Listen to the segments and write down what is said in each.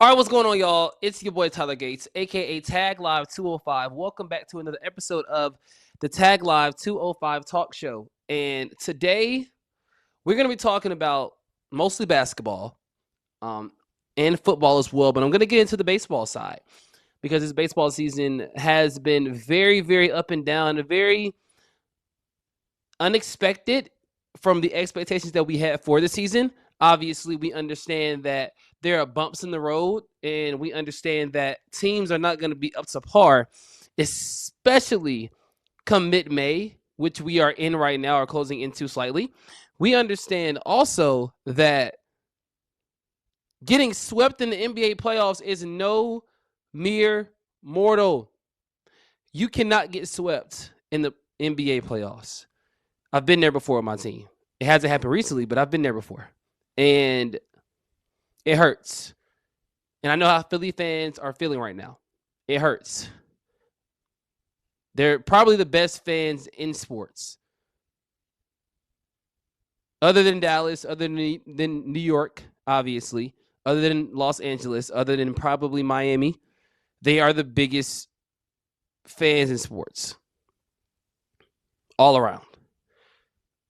All right, what's going on, y'all? It's your boy Tyler Gates, aka Tag Live 205. Welcome back to another episode of the Tag Live 205 Talk Show. And today we're going to be talking about mostly basketball and football as well. But I'm going to get into the baseball side because this baseball season has been very, very up and down, very unexpected from the expectations that we had for the season. Obviously, we understand that there are bumps in the road, and we understand that teams are not going to be up to par, especially come mid-May, which we are in right now, or closing into slightly. We understand also that getting swept in the NBA playoffs is no mere mortal. You cannot get swept in the NBA playoffs. I've been there before with my team. It hasn't happened recently, but I've been there before. And it hurts. And I know how Philly fans are feeling right now. It hurts. They're probably the best fans in sports. Other than Dallas, other than New York, obviously, other than Los Angeles, other than probably Miami, they are the biggest fans in sports. All around.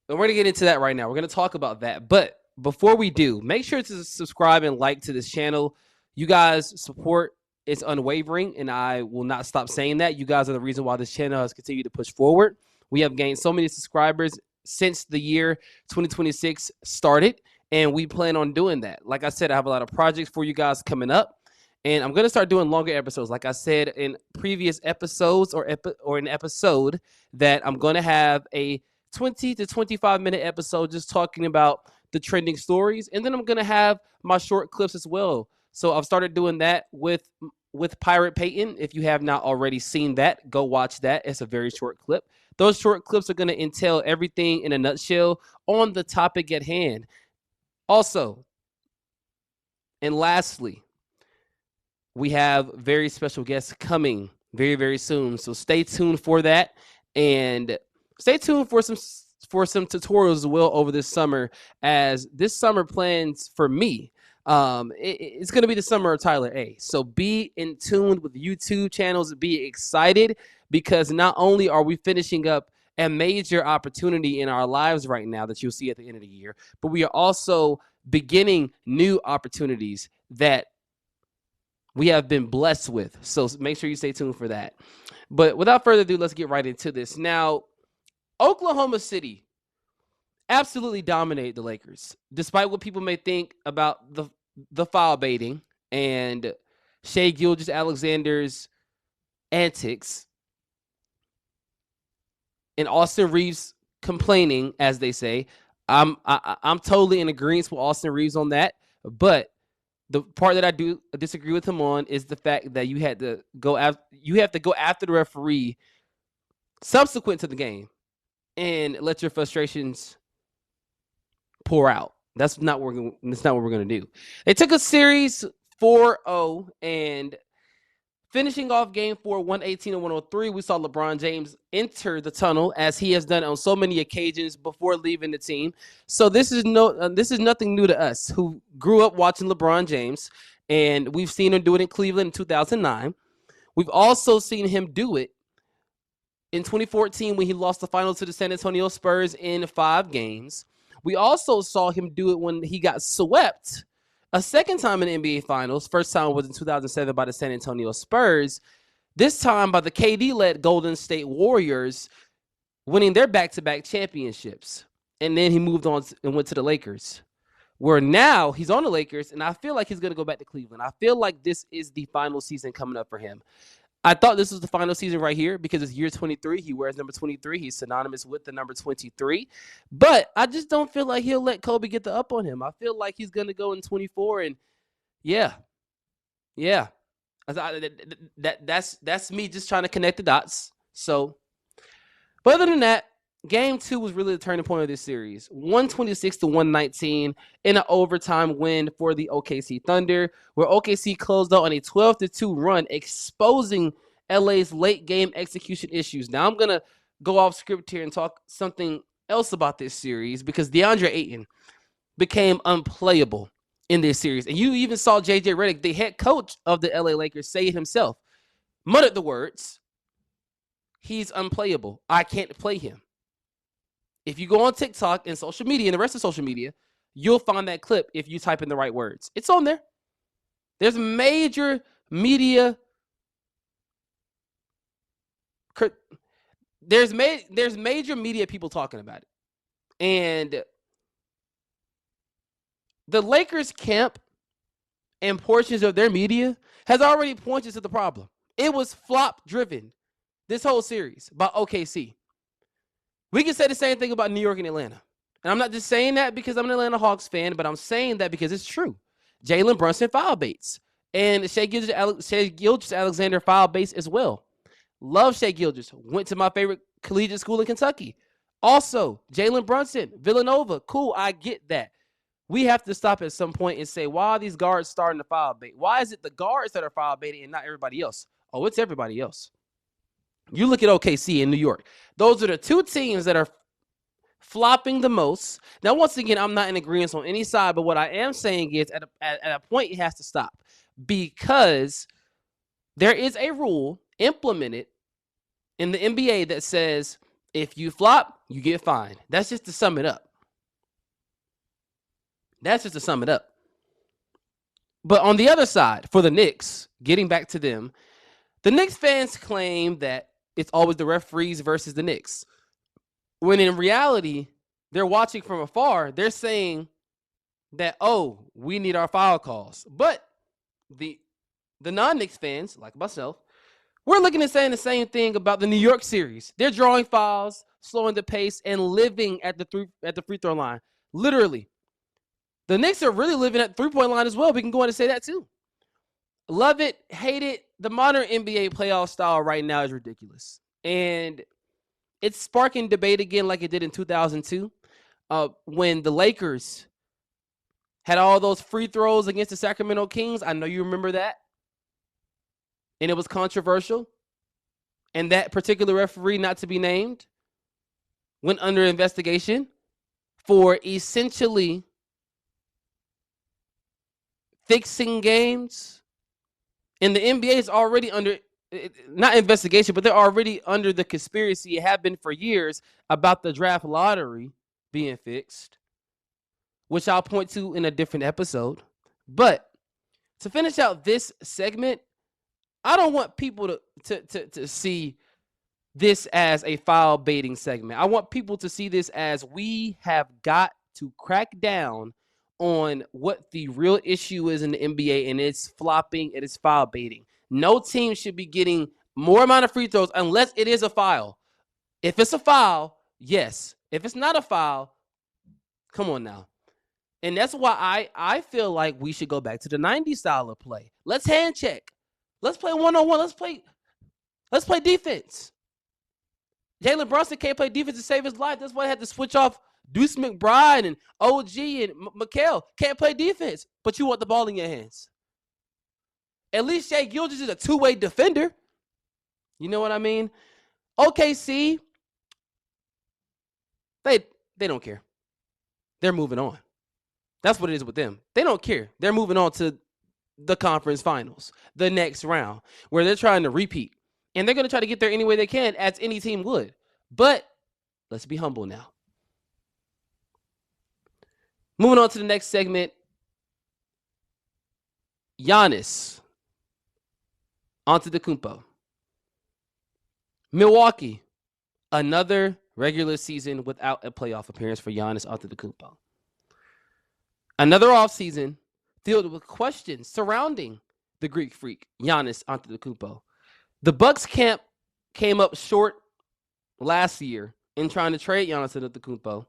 And we're going to get into that right now. We're going to talk about that. But before we do, make sure to subscribe and like to this channel. You guys' support is unwavering, and I will not stop saying that. You guys are the reason why this channel has continued to push forward. We have gained so many subscribers since the year 2026 started, and we plan on doing that. Like I said, I have a lot of projects for you guys coming up, and I'm going to start doing longer episodes. Like I said in previous episodes or an episode that I'm going to have a 20 to 25-minute episode just talking about the trending stories. And then I'm going to have my short clips as well. So I've started doing that with Pirate Peyton. If you have not already seen that, go watch that. It's a very short clip. Those short clips are going to entail everything in a nutshell on the topic at hand. Also, and lastly, we have very special guests coming very, very soon. So stay tuned for that. And stay tuned for some tutorials as well over this summer, as this summer plans for me. It's going to be the summer of Tyler A. So be in tune with YouTube channels. Be excited, because not only are we finishing up a major opportunity in our lives right now that you'll see at the end of the year, but we are also beginning new opportunities that we have been blessed with. So make sure you stay tuned for that. But without further ado, let's get right into this. Now, Oklahoma City absolutely dominated the Lakers, despite what people may think about the foul baiting and Shai Gilgeous-Alexander's antics and Austin Reeves complaining, as they say. I'm totally in agreement with Austin Reeves on that, but the part that I do disagree with him on is the fact that you have to go after the referee subsequent to the game and let your frustrations pour out. That's not what we're going to do. They took a series 4-0, and finishing off game 4, 118-103, we saw LeBron James enter the tunnel, as he has done on so many occasions before leaving the team. So this is nothing new to us who grew up watching LeBron James, and we've seen him do it in Cleveland in 2009. We've also seen him do it in 2014 when he lost the finals to the San Antonio Spurs in 5 games. We also saw him do it when he got swept a second time in the NBA Finals. First time was in 2007 by the San Antonio Spurs. This time by the KD-led Golden State Warriors, winning their back-to-back championships. And then he moved on and went to the Lakers, where now he's on the Lakers, and I feel like he's going to go back to Cleveland. I feel like this is the final season coming up for him. I thought this was the final season right here because it's year 23. He wears number 23. He's synonymous with the number 23. But I just don't feel like he'll let Kobe get the up on him. I feel like he's going to go in 24, and yeah. That's me just trying to connect the dots. So, but other than that, Game 2 was really the turning point of this series. 126-119 in an overtime win for the OKC Thunder, where OKC closed out on a 12-2 run, exposing LA's late game execution issues. Now I'm going to go off script here and talk something else about this series, because DeAndre Ayton became unplayable in this series. And you even saw J.J. Redick, the head coach of the LA Lakers, say it himself. Muttered the words, he's unplayable. I can't play him. If you go on TikTok and social media and the rest of social media, you'll find that clip if you type in the right words. It's on there. There's major media. There's major media people talking about it. And the Lakers camp and portions of their media has already pointed to the problem. It was flop driven, this whole series, by OKC. We can say the same thing about New York and Atlanta. And I'm not just saying that because I'm an Atlanta Hawks fan, but I'm saying that because it's true. Jalen Brunson foul baits. And Shai Gilgeous-Alexander foul baits as well. Love Shai Gilgeous. Went to my favorite collegiate school in Kentucky. Also, Jalen Brunson, Villanova. Cool, I get that. We have to stop at some point and say, why are these guards starting to foul bait? Why is it the guards that are foul baiting and not everybody else? Oh, it's everybody else. You look at OKC in New York. Those are the two teams that are flopping the most. Now, once again, I'm not in agreement on any side, but what I am saying is at a point it has to stop because there is a rule implemented in the NBA that says if you flop, you get fined. That's just to sum it up. But on the other side, for the Knicks, getting back to them, the Knicks fans claim that it's always the referees versus the Knicks. When in reality, they're watching from afar. They're saying that, oh, we need our foul calls. But the non-Knicks fans, like myself, we're looking and saying the same thing about the New York series. They're drawing fouls, slowing the pace, and living at the free throw line. Literally. The Knicks are really living at the three-point line as well. We can go on and say that too. Love it, hate it. The modern NBA playoff style right now is ridiculous. And it's sparking debate again like it did in 2002 when the Lakers had all those free throws against the Sacramento Kings. I know you remember that. And it was controversial. And that particular referee, not to be named, went under investigation for essentially fixing games. And the NBA is already under, not investigation, but they're already under the conspiracy, it have been for years, about the draft lottery being fixed, which I'll point to in a different episode. But to finish out this segment, I don't want people to see this as a foul baiting segment. I want people to see this as we have got to crack down on what the real issue is in the NBA, and it's flopping, it is foul baiting. No team should be getting more amount of free throws unless it is a foul. If it's a foul, yes. If it's not a foul, come on now. And that's why I feel like we should go back to the 90s style of play. Let's hand check. Let's play one-on-one. Let's play defense. Jalen Brunson can't play defense to save his life. That's why I had to switch off Deuce McBride and OG and Mikal. Can't play defense, but you want the ball in your hands. At least Shai Gilgeous is a two-way defender. You know what I mean? OKC, they don't care. They're moving on. That's what it is with them. They don't care. They're moving on to the conference finals, the next round, where they're trying to repeat. And they're going to try to get there any way they can, as any team would. But let's be humble now. Moving on to the next segment. Giannis Antetokounmpo. Milwaukee, another regular season without a playoff appearance for Giannis Antetokounmpo. Another offseason filled with questions surrounding the Greek freak, Giannis Antetokounmpo. The Bucks camp came up short last year in trying to trade Giannis Antetokounmpo.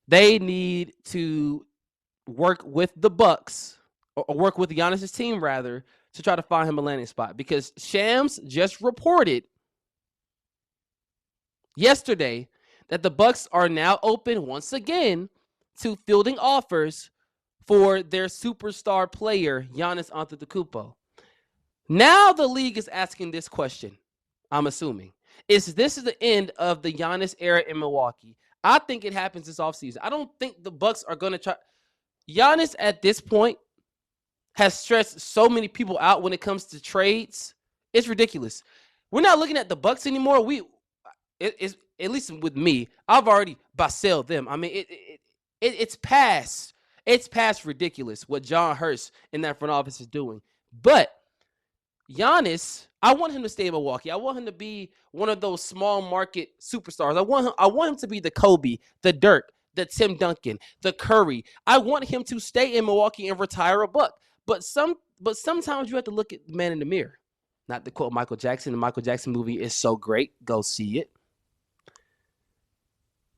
They need to work with the Bucks, or work with Giannis' team, rather, to try to find him a landing spot. Because Shams just reported yesterday that the Bucks are now open once again to fielding offers for their superstar player, Giannis Antetokounmpo. Now the league is asking this question, I'm assuming. This is the end of the Giannis era in Milwaukee. I think it happens this offseason. I don't think the Bucks are going to try. Giannis at this point has stressed so many people out when it comes to trades. It's ridiculous. We're not looking at the Bucks anymore. It's at least with me. I've already Basel them. I mean, it's past. It's past ridiculous what John Hurst in that front office is doing. But Giannis, I want him to stay in Milwaukee. I want him to be one of those small market superstars. I want him to be the Kobe, the Dirk, the Tim Duncan, the Curry. I want him to stay in Milwaukee and retire a buck. But sometimes you have to look at the man in the mirror. Not to quote Michael Jackson. The Michael Jackson movie is so great. Go see it.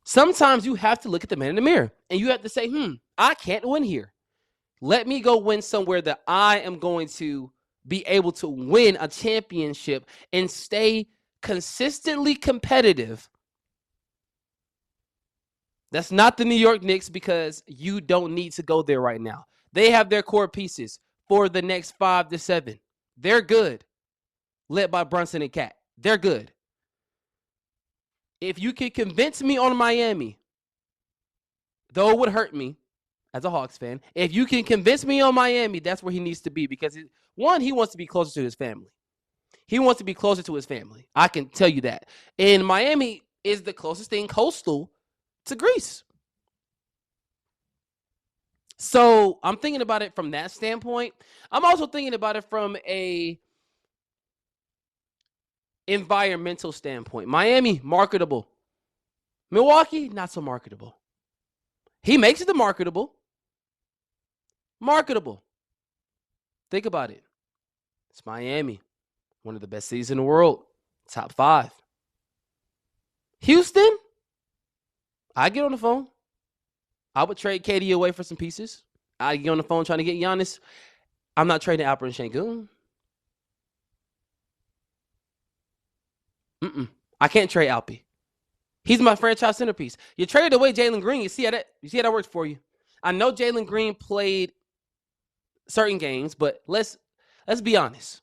Sometimes you have to look at the man in the mirror and you have to say, I can't win here. Let me go win somewhere that I am going to be able to win a championship and stay consistently competitive. That's not the New York Knicks because you don't need to go there right now. They have their core pieces for the next 5 to 7. They're good. Led by Brunson and Cat. They're good. If you can convince me on Miami, though it would hurt me as a Hawks fan, if you can convince me on Miami, that's where he needs to be because, one, he wants to be closer to his family. He wants to be closer to his family. I can tell you that. And Miami is the closest thing coastal to Greece. So I'm thinking about it from that standpoint. I'm also thinking about it from a environmental standpoint. Miami, marketable. Milwaukee, not so marketable. He makes it the marketable. Marketable. Think about it. It's Miami. One of the best cities in the world. Top 5. Houston, I get on the phone. I would trade KD away for some pieces. I get on the phone trying to get Giannis. I'm not trading Alper and Şengün. I can't trade Alpi. He's my franchise centerpiece. You traded away Jalen Green. You see how that works for you. I know Jalen Green played certain games, but let's be honest.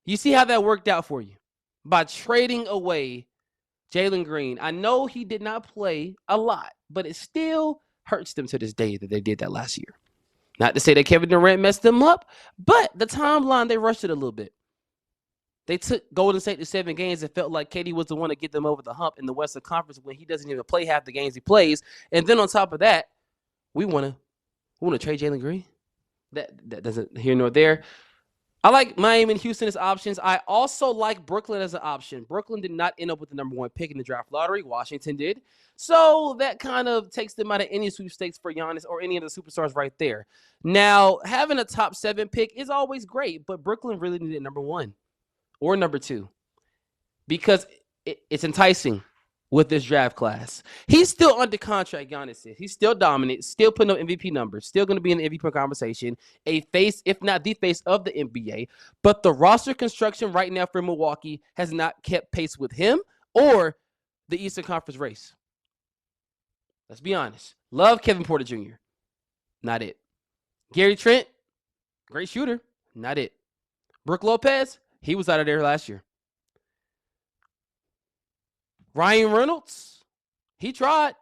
You see how that worked out for you by trading away Jalen Green. I know he did not play a lot, but it still hurts them to this day that they did that last year. Not to say that Kevin Durant messed them up, but the timeline, they rushed it a little bit. They took Golden State to 7 games and felt like KD was the one to get them over the hump in the Western Conference when he doesn't even play half the games he plays. And then on top of that, we want to trade Jalen Green. That doesn't here nor there. I like Miami and Houston as options. I also like Brooklyn as an option. Brooklyn did not end up with the number 1 pick in the draft lottery. Washington did. So that kind of takes them out of any sweepstakes for Giannis or any of the superstars right there. Now, having a top 7 pick is always great, but Brooklyn really needed number 1 or number 2 because it's enticing with this draft class. He's still under contract, Giannis is. He's still dominant, still putting up MVP numbers, still going to be in the MVP conversation, a face, if not the face of the NBA. But the roster construction right now for Milwaukee has not kept pace with him or the Eastern Conference race. Let's be honest. Love Kevin Porter Jr. Not it. Gary Trent, great shooter. Not it. Brook Lopez, he was out of there last year. Ryan Reynolds, he tried.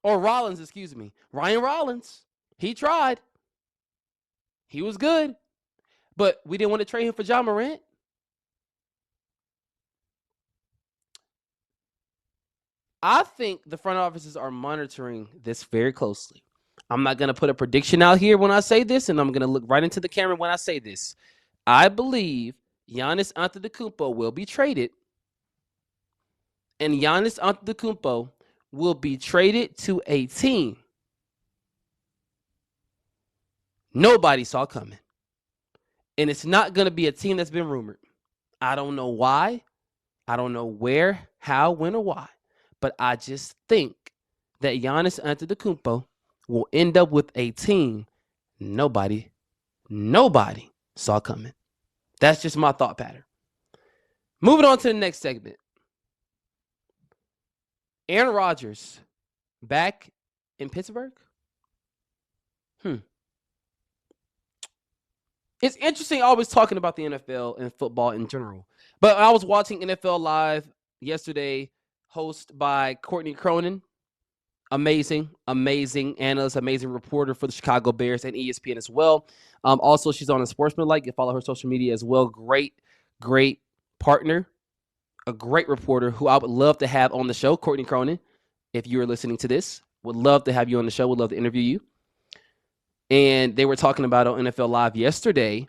Or Rollins, excuse me. Ryan Rollins, he tried. He was good. But we didn't want to trade him for Ja Morant. I think the front offices are monitoring this very closely. I'm not going to put a prediction out here when I say this, and I'm going to look right into the camera when I say this. I believe Giannis Antetokounmpo will be traded, and Giannis Antetokounmpo will be traded to a team nobody saw coming. And it's not going to be a team that's been rumored. I don't know why. I don't know where, how, when, or why. But I just think that Giannis Antetokounmpo will end up with a team nobody saw coming. That's just my thought pattern. Moving on to the next segment. Aaron Rodgers back in Pittsburgh? It's interesting always talking about the NFL and football in general. But I was watching NFL Live yesterday, hosted by Courtney Cronin amazing analyst, amazing reporter for the Chicago Bears and ESPN as well. Also, she's on Unsportsmanlike. You follow her social media as well. Great partner, a great reporter who I would love to have on the show. Courtney Cronin, if you are listening to this, would love to have you on the show. Would love to interview you. And they were talking about on NFL Live yesterday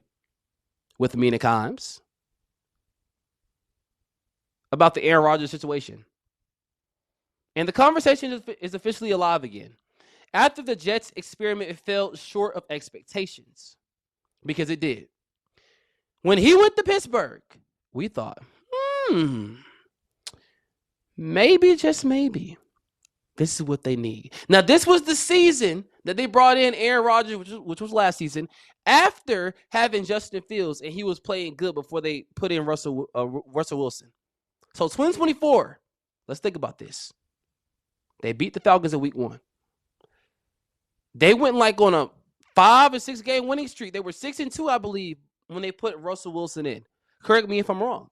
with Mina Kimes about the Aaron Rodgers situation. And the conversation is officially alive again. After the Jets experiment fell short of expectations, because it did. When he went to Pittsburgh, we thought, maybe, just maybe, this is what they need. Now, this was the season that they brought in Aaron Rodgers, which was last season, after having Justin Fields, and he was playing good before they put in Russell Wilson. So 2024, let's think about this. They beat the Falcons in week 1. They went like on a 5 or 6 game winning streak. They were 6-2, I believe, when they put Russell Wilson in. Correct me if I'm wrong.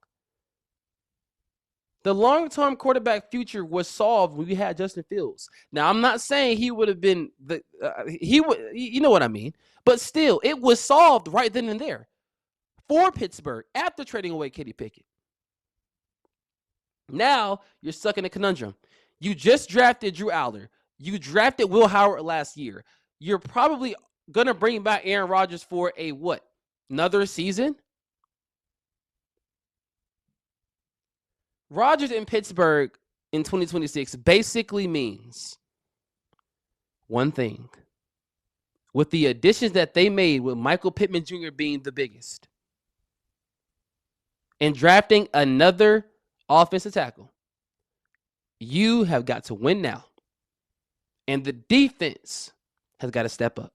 The long-term quarterback future was solved when we had Justin Fields. Now, I'm not saying he would have been you know what I mean. But still, it was solved right then and there for Pittsburgh after trading away Kenny Pickett. Now, you're stuck in a conundrum. You just drafted Drew Aller. You drafted Will Howard last year. You're probably going to bring back Aaron Rodgers for a what? Another season? Rodgers in Pittsburgh in 2026 basically means one thing. With the additions that they made, with Michael Pittman Jr. being the biggest, and drafting another offensive tackle, you have got to win now. And the defense has got to step up.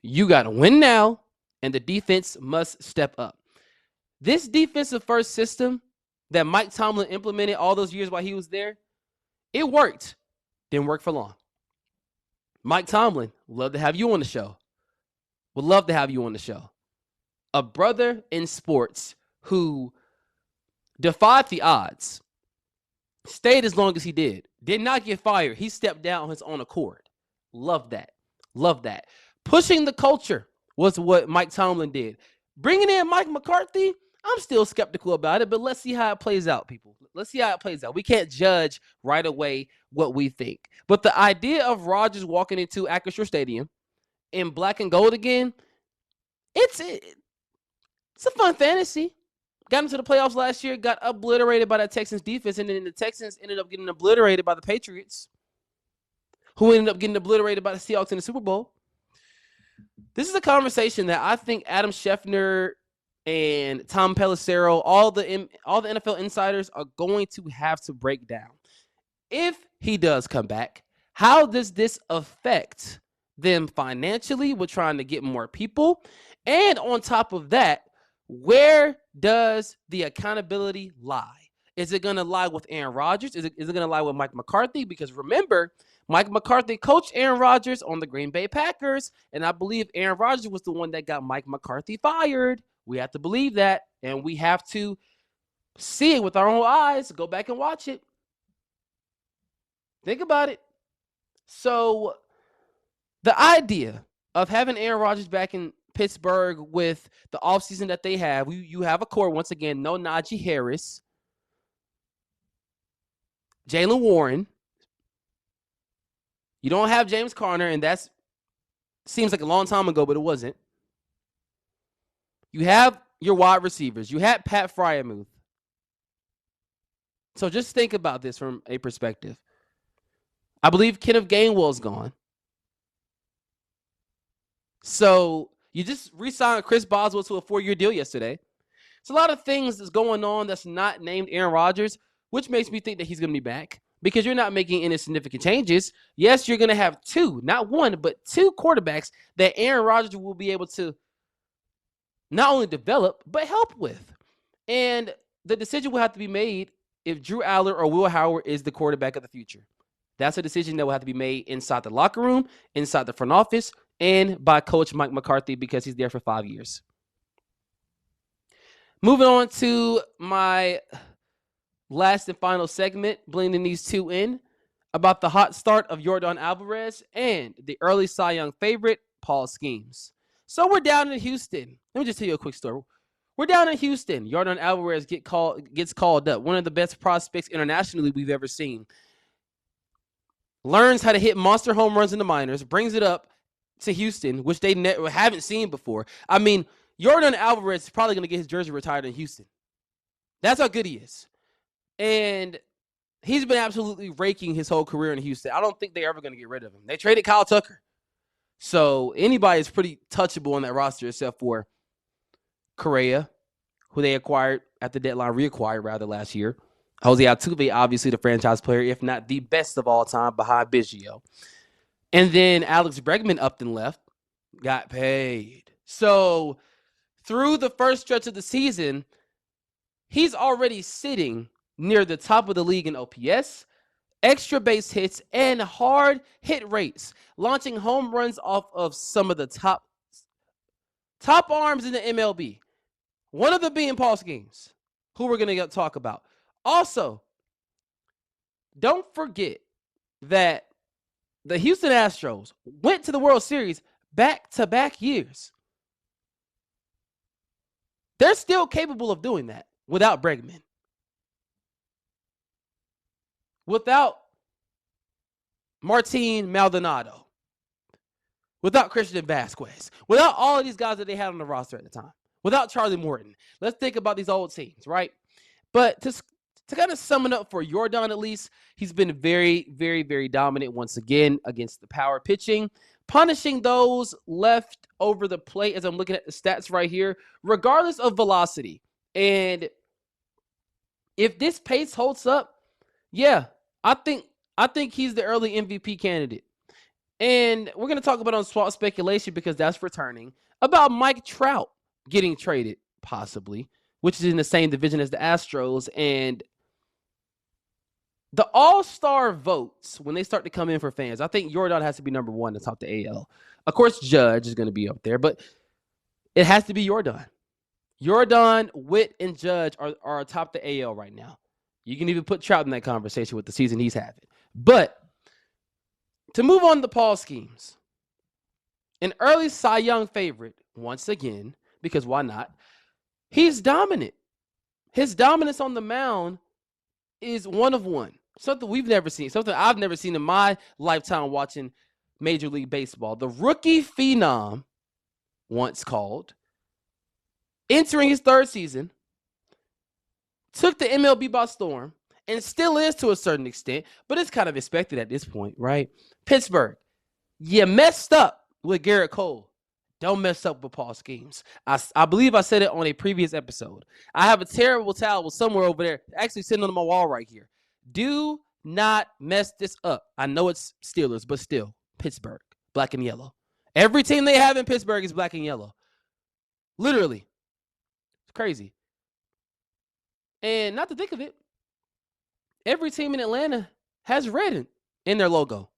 You got to win now, and the defense must step up. This defensive first system that Mike Tomlin implemented all those years while he was there, it worked. Didn't work for long. Mike Tomlin, would love to have you on the show. Would love to have you on the show. A brother in sports who defied the odds, stayed as long as he did not get fired. He stepped down on his own accord. Love that. Love that. Pushing the culture was what Mike Tomlin did. Bringing in Mike McCarthy, I'm still skeptical about it, but let's see how it plays out, people. Let's see how it plays out. We can't judge right away what we think. But the idea of Rodgers walking into Acrisure Stadium in black and gold again, it's a fun fantasy. Got into the playoffs last year, got obliterated by that Texans defense, and then the Texans ended up getting obliterated by the Patriots, who ended up getting obliterated by the Seahawks in the Super Bowl. This is a conversation that I think Adam Schefter and Tom Pelissero, all the NFL insiders are going to have to break down. If he does come back, how does this affect them financially with trying to get more people? And on top of that, where does the accountability lie? Is it going to lie with Aaron Rodgers? Is it going to lie with Mike McCarthy? Because remember, Mike McCarthy coached Aaron Rodgers on the Green Bay Packers, and I believe Aaron Rodgers was the one that got Mike McCarthy fired. We have to believe that, and we have to see it with our own eyes. Go back and watch it. Think about it. So the idea of having Aaron Rodgers back in Pittsburgh with the offseason that they have, you have a core, once again, no Najee Harris, Jaylen Warren. You don't have James Conner, and that seems like a long time ago, but it wasn't. You have your wide receivers. You had Pat Freiermuth. So just think about this from a perspective. I believe Kenneth Gainwell's gone. So you just re-signed Chris Boswell to a 4-year deal yesterday. It's a lot of things that's going on that's not named Aaron Rodgers, which makes me think that he's going to be back because you're not making any significant changes. Yes, you're going to have 2, not 1, but 2 quarterbacks that Aaron Rodgers will be able to not only develop, but help with. And the decision will have to be made if Drew Aller or Will Howard is the quarterback of the future. That's a decision that will have to be made inside the locker room, inside the front office, and by Coach Mike McCarthy because he's there for 5 years. Moving on to my last and final segment, blending these two in. about the hot start of Yordan Alvarez and the early Cy Young favorite, Paul Schemes. So we're down in Houston. Let me just tell you a quick story. We're down in Houston. Yordan Alvarez gets called up. One of the best prospects internationally we've ever seen. Learns how to hit monster home runs in the minors, brings it up to Houston, which they haven't seen before. I mean, Yordan Alvarez is probably going to get his jersey retired in Houston. That's how good he is. And he's been absolutely raking his whole career in Houston. I don't think they're ever going to get rid of him. They traded Kyle Tucker. So anybody is pretty touchable on that roster except for Correa, who they reacquired last year. Jose Altuve, obviously the franchise player, if not the best of all time, behind Biggio. And then Alex Bregman upped and left, got paid. So through the first stretch of the season, he's already sitting near the top of the league in OPS, extra base hits, and hard hit rates, launching home runs off of some of the top arms in the MLB. One of them being Paul Schemes, who we're going to talk about. Also, don't forget that the Houston Astros went to the World Series back-to-back years. They're still capable of doing that without Bregman. Without Martin Maldonado. Without Christian Vasquez. Without all of these guys that they had on the roster at the time. Without Charlie Morton. Let's think about these old teams, right? But to kind of sum it up for Yordan, at least, he's been very, very, very dominant once again against the power pitching, punishing those left over the plate as I'm looking at the stats right here, regardless of velocity. And if this pace holds up, yeah, I think he's the early MVP candidate. And we're going to talk about on Swap Speculation because that's returning, about Mike Trout getting traded, possibly, which is in the same division as the Astros. And the all-star votes, when they start to come in for fans, I think Yordan has to be number one to top the AL. Of course, Judge is going to be up there, but it has to be Yordan. Yordan, Witt, and Judge are atop the AL right now. You can even put Trout in that conversation with the season he's having. But to move on to Paul Schemes, an early Cy Young favorite, once again, because why not? He's dominant. His dominance on the mound is one of one. Something we've never seen. Something I've never seen in my lifetime watching Major League Baseball. The rookie phenom, once called, entering his third season, took the MLB by storm, and still is to a certain extent, but it's kind of expected at this point, right? Pittsburgh, you messed up with Garrett Cole. Don't mess up with Paul Schemes. I believe I said it on a previous episode. I have a terrible towel somewhere over there, actually sitting on my wall right here. Do not mess this up. I know it's Steelers, but still, Pittsburgh, black and yellow. Every team they have in Pittsburgh is black and yellow. Literally. It's crazy. And not to think of it, every team in Atlanta has red in their logo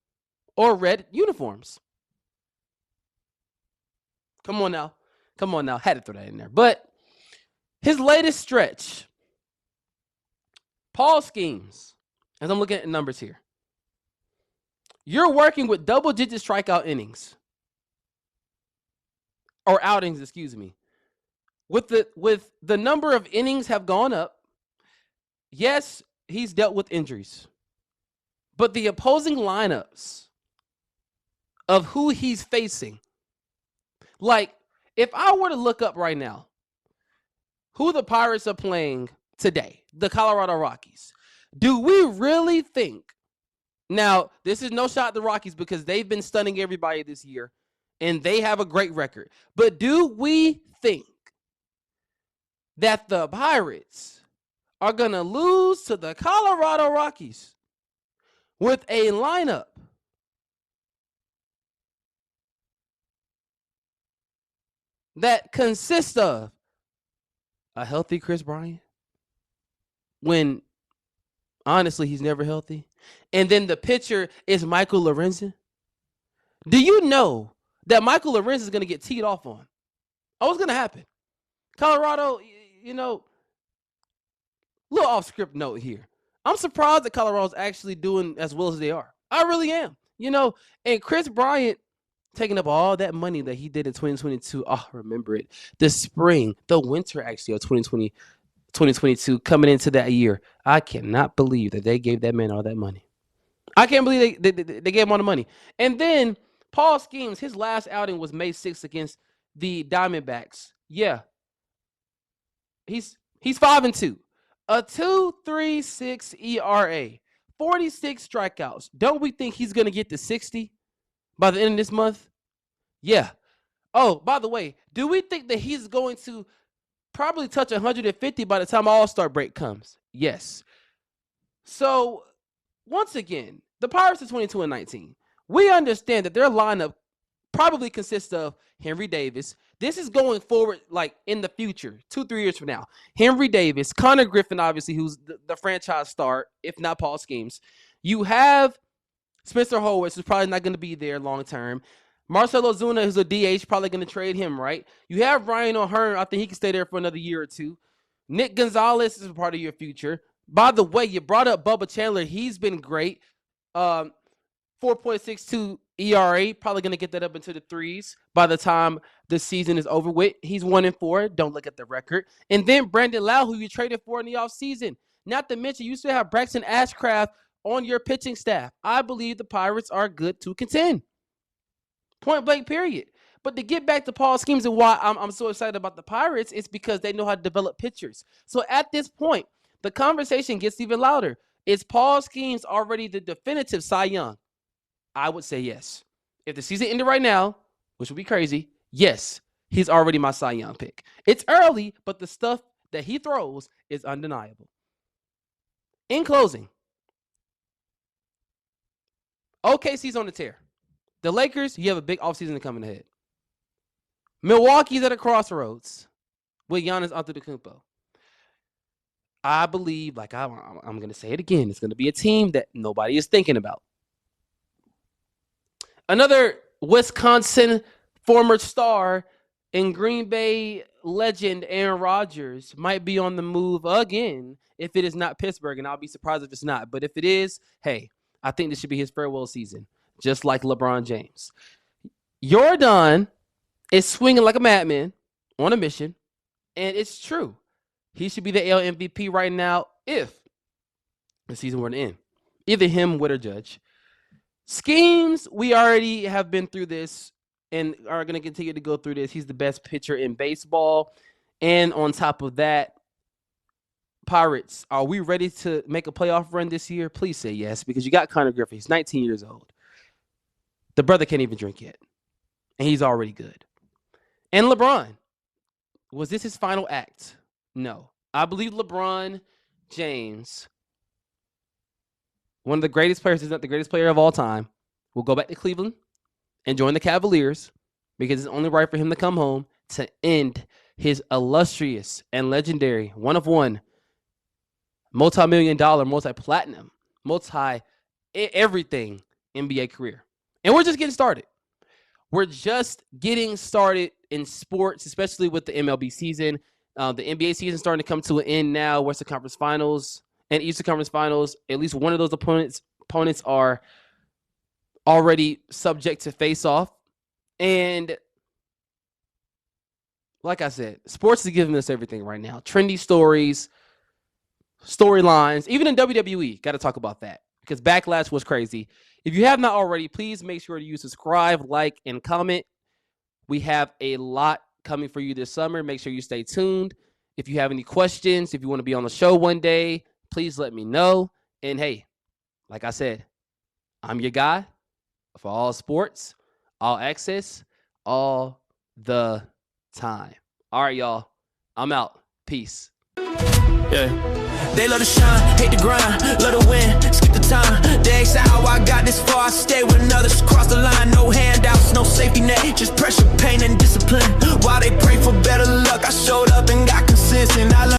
or red uniforms. Come on now. Had to throw that in there. But his latest stretch, Paul Schemes, as I'm looking at the numbers here, you're working with double-digit strikeout innings. Or outings, excuse me. With the number of innings have gone up, yes, he's dealt with injuries. But the opposing lineups of who he's facing, like, if I were to look up right now who the Pirates are playing today, the Colorado Rockies, do we really think, now, this is no shot at the Rockies because they've been stunning everybody this year, and they have a great record, but do we think that the Pirates are going to lose to the Colorado Rockies with a lineup that consists of a healthy Chris Bryant, when honestly he's never healthy, and then the pitcher is Michael Lorenzen? Do you know that Michael Lorenzen is going to get teed off on? Oh, what's going to happen? Colorado, little off-script note here. I'm surprised that Colorado's actually doing as well as they are. I really am. And Chris Bryant taking up all that money that he did in 2022. Oh, remember it. The spring, the winter actually of 2022 coming into that year. I cannot believe that they gave that man all that money. I can't believe they gave him all the money. And then Paul Schemes, his last outing was May 6th against the Diamondbacks. Yeah. He's 5-2. A 2.36 ERA. 46 strikeouts. Don't we think he's going to get to 60 by the end of this month? Yeah. Oh, by the way, do we think that he's going to probably touch 150 by the time All-Star break comes? Yes. So, once again, the Pirates are 22-19. We understand that their lineup probably consists of Henry Davis. This is going forward, like in the future, 2-3 years from now. Henry Davis, Connor Griffin, obviously, who's the franchise star, if not Paul Schemes. You have Spencer Horwitz, who's probably not going to be there long term. Marcell Ozuna, who's a DH, probably going to trade him, right? You have Ryan O'Hearn. I think he can stay there for another year or two. Nick Gonzalez is a part of your future. By the way, you brought up Bubba Chandler. He's been great. 4.62 ERA, probably going to get that up into the threes by the time the season is over with. He's 1-4. Don't look at the record. And then Brandon Lau, who you traded for in the offseason. Not to mention, you still have Braxton Ashcraft on your pitching staff. I believe the Pirates are good to contend. Point blank, period. But to get back to Paul Schemes and why I'm so excited about the Pirates, it's because they know how to develop pitchers. So at this point, the conversation gets even louder. Is Paul Schemes already the definitive Cy Young? I would say yes. If the season ended right now, which would be crazy, yes, he's already my Cy Young pick. It's early, but the stuff that he throws is undeniable. In closing, OKC's on the tear. The Lakers, you have a big offseason coming ahead. Milwaukee's at a crossroads with Giannis Antetokounmpo. I believe, like I'm going to say it again, it's going to be a team that nobody is thinking about. Another Wisconsin former star and Green Bay legend Aaron Rodgers might be on the move again if it is not Pittsburgh, and I'll be surprised if it's not. But if it is, hey, I think this should be his farewell season, just like LeBron James. Jordan is swinging like a madman on a mission, and it's true. He should be the AL MVP right now if the season were to end. Either him, Witt, or Judge. Schemes, we already have been through this and are going to continue to go through this. He's the best pitcher in baseball. And on top of that, Pirates, are we ready to make a playoff run this year? Please say yes, because you got Connor Griffin. He's 19 years old. The brother can't even drink yet, and he's already good. And LeBron, was this his final act? No. I believe LeBron James, one of the greatest players, is not the greatest player of all time, will go back to Cleveland and join the Cavaliers because it's only right for him to come home to end his illustrious and legendary one-of-one multi-million-dollar, multi-platinum, multi-everything NBA career. And we're just getting started. We're just getting started in sports, especially with the MLB season. The NBA season is starting to come to an end now. Western Conference Finals and Eastern Conference Finals, at least one of those opponents are already subject to face-off. And like I said, sports is giving us everything right now. Trendy stories, storylines, even in WWE. Got to talk about that because Backlash was crazy. If you have not already, please make sure you subscribe, like, and comment. We have a lot coming for you this summer. Make sure you stay tuned. If you have any questions, if you want to be on the show one day, please let me know. And hey, like I said, I'm your guy for all sports, all access, all the time. All right, y'all. I'm out. Peace. Yeah. They love to shine, hate the grind, love to win, skip the time. They ask how I got this far, I stay with